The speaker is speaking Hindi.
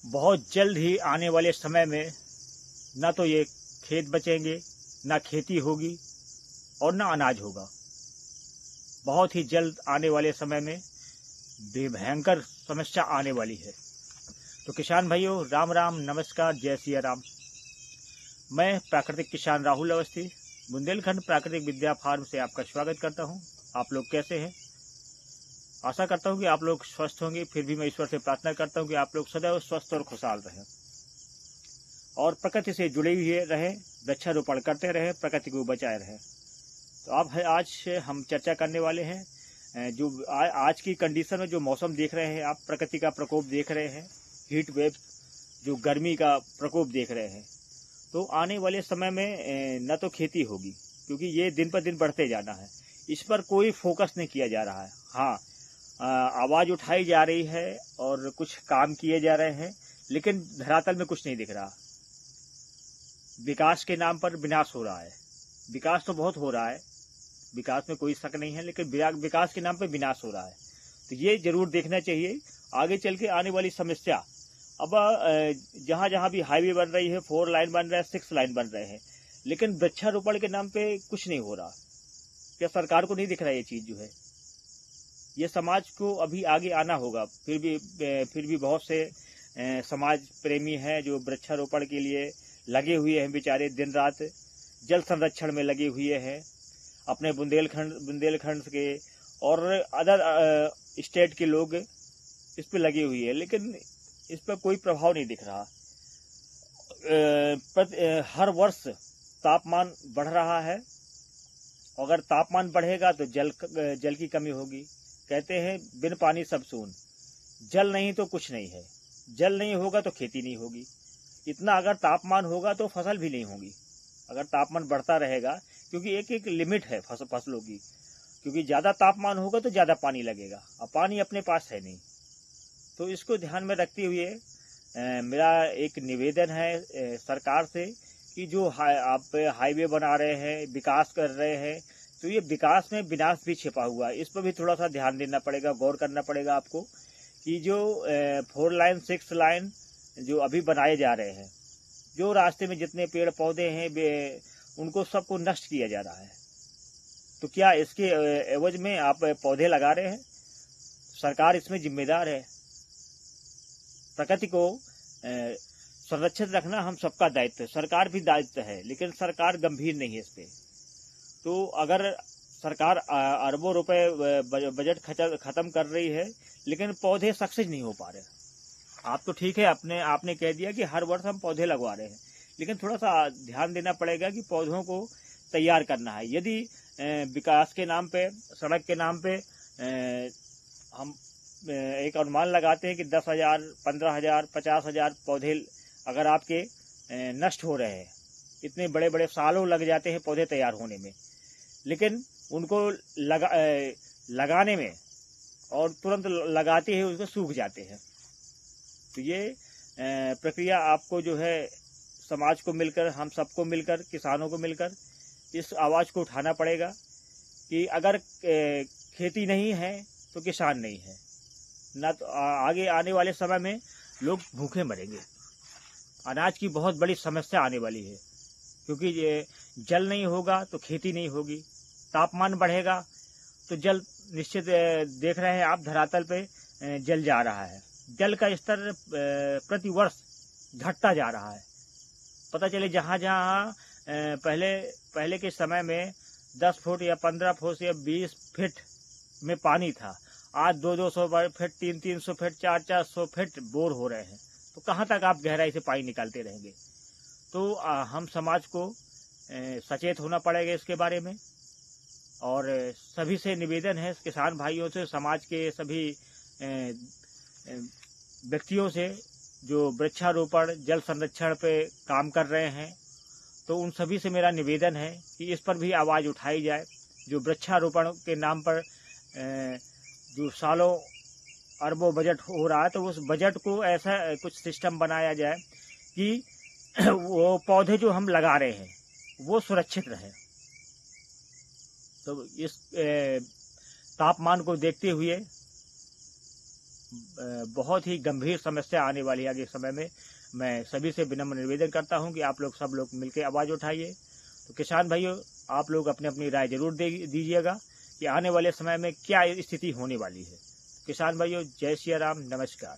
बहुत जल्द ही आने वाले समय में ना तो ये खेत बचेंगे, ना खेती होगी और ना अनाज होगा। बहुत ही जल्द आने वाले समय में भयंकर समस्या आने वाली है। तो किसान भाइयों, राम राम, नमस्कार, जय सिया राम। मैं प्राकृतिक किसान राहुल अवस्थी बुंदेलखंड प्राकृतिक विद्या फार्म से आपका स्वागत करता हूं। आप लोग कैसे हैं? आशा करता हूं कि आप लोग स्वस्थ होंगे। फिर भी मैं ईश्वर से प्रार्थना करता हूं कि आप लोग सदैव स्वस्थ और खुशहाल रहें और प्रकृति से जुड़े हुए रहें, वृक्षारोपण करते रहें, प्रकृति को बचाए रहें। तो अब आज हम चर्चा करने वाले हैं जो आज की कंडीशन में जो मौसम देख रहे हैं, आप प्रकृति का प्रकोप देख रहे हैं, हीट वेव, जो गर्मी का प्रकोप देख रहे हैं। तो आने वाले समय में न तो खेती होगी, क्योंकि ये दिन पर दिन बढ़ते जाना है। इस पर कोई फोकस नहीं किया जा रहा है। हाँ, आवाज़ उठाई जा रही है और कुछ काम किए जा रहे हैं, लेकिन धरातल में कुछ नहीं दिख रहा। विकास के नाम पर विनाश हो रहा है। विकास तो बहुत हो रहा है, विकास में कोई शक नहीं है, लेकिन विकास के नाम पर विनाश हो रहा है। तो ये जरूर देखना चाहिए आगे चल के आने वाली समस्या। अब जहाँ जहाँ भी हाईवे बन रही है, 4 लाइन बन रहा है, 6 लाइन बन रहे हैं, लेकिन वृक्षारोपण के नाम पे कुछ नहीं हो रहा। क्या सरकार को नहीं दिख रहा ये चीज़ जो है? ये समाज को अभी आगे आना होगा। फिर भी बहुत से समाज प्रेमी हैं जो वृक्षारोपण के लिए लगे हुए हैं, बेचारे दिन रात जल संरक्षण में लगे हुए हैं। अपने बुंदेलखंड के और अदर स्टेट के लोग इस पे लगे हुए हैं, लेकिन इस पर कोई प्रभाव नहीं दिख रहा। हर वर्ष तापमान बढ़ रहा है। अगर तापमान बढ़ेगा तो जल की कमी होगी। कहते हैं बिन पानी सब सून, जल नहीं तो कुछ नहीं है। जल नहीं होगा तो खेती नहीं होगी। इतना अगर तापमान होगा तो फसल भी नहीं होगी। अगर तापमान बढ़ता रहेगा, क्योंकि एक एक लिमिट है फसलों की, क्योंकि ज़्यादा तापमान होगा तो ज़्यादा पानी लगेगा, और पानी अपने पास है नहीं। तो इसको ध्यान में रखते हुए मेरा एक निवेदन है सरकार से कि जो आप हाईवे बना रहे हैं, विकास कर रहे हैं, तो ये विकास में विनाश भी छिपा हुआ है। इस पर भी थोड़ा सा ध्यान देना पड़ेगा, गौर करना पड़ेगा आपको कि जो 4 लाइन 6 लाइन जो अभी बनाए जा रहे हैं, जो रास्ते में जितने पेड़ पौधे हैं उनको सबको नष्ट किया जा रहा है। तो क्या इसके एवज में आप पौधे लगा रहे हैं? सरकार इसमें जिम्मेदार है। प्रकृति को संरक्षित रखना हम सबका दायित्व है, सरकार भी दायित्व है, लेकिन सरकार गंभीर नहीं है इस पे। तो अगर सरकार अरबों रुपए बजट खत्म कर रही है, लेकिन पौधे सक्सेस नहीं हो पा रहे। आप तो ठीक है, आपने कह दिया कि हर वर्ष हम पौधे लगवा रहे हैं, लेकिन थोड़ा सा ध्यान देना पड़ेगा कि पौधों को तैयार करना है। यदि विकास के नाम पे, सड़क के नाम पे हम एक अनुमान लगाते हैं कि 10,000, 15,000, 50,000 पौधे अगर आपके नष्ट हो रहे हैं, इतने बड़े बड़े सालों लग जाते हैं पौधे तैयार होने में, लेकिन उनको लगाने में और तुरंत लगाते ही उसको सूख जाते हैं। तो ये प्रक्रिया आपको जो है समाज को मिलकर, हम सबको मिलकर, किसानों को मिलकर इस आवाज़ को उठाना पड़ेगा कि अगर खेती नहीं है तो किसान नहीं है, ना तो आगे आने वाले समय में लोग भूखे मरेंगे। अनाज की बहुत बड़ी समस्या आने वाली है, क्योंकि जल नहीं होगा तो खेती नहीं होगी। तापमान बढ़ेगा तो जल निश्चित देख रहे हैं आप, धरातल पे जल जा रहा है। जल का स्तर प्रति वर्ष घटता जा रहा है। पता चले जहाँ जहाँ पहले के समय में 10 फुट या 15 फुट या 20 फीट में पानी था, आज 200-200 फीट, 300-300 फीट, 400-400 फीट बोर हो रहे हैं। तो कहाँ तक आप गहराई से पानी निकालते रहेंगे? तो हम समाज को सचेत होना पड़ेगा इसके बारे में। और सभी से निवेदन है, किसान भाइयों से, समाज के सभी व्यक्तियों से जो वृक्षारोपण, जल संरक्षण पे काम कर रहे हैं, तो उन सभी से मेरा निवेदन है कि इस पर भी आवाज़ उठाई जाए। जो वृक्षारोपण के नाम पर जो सालों अरबों बजट हो रहा है, तो उस बजट को ऐसा कुछ सिस्टम बनाया जाए कि वो पौधे जो हम लगा रहे हैं वो सुरक्षित रहे। तो इस तापमान को देखते हुए बहुत ही गंभीर समस्या आने वाली है आगे समय में। मैं सभी से विनम्र निवेदन करता हूं कि आप लोग सब लोग मिलकर आवाज़ उठाइए। तो किसान भाइयों, आप लोग अपनी अपनी राय जरूर दीजिएगा कि आने वाले समय में क्या स्थिति होने वाली है। किसान भाइयों, जय सिया राम, नमस्कार।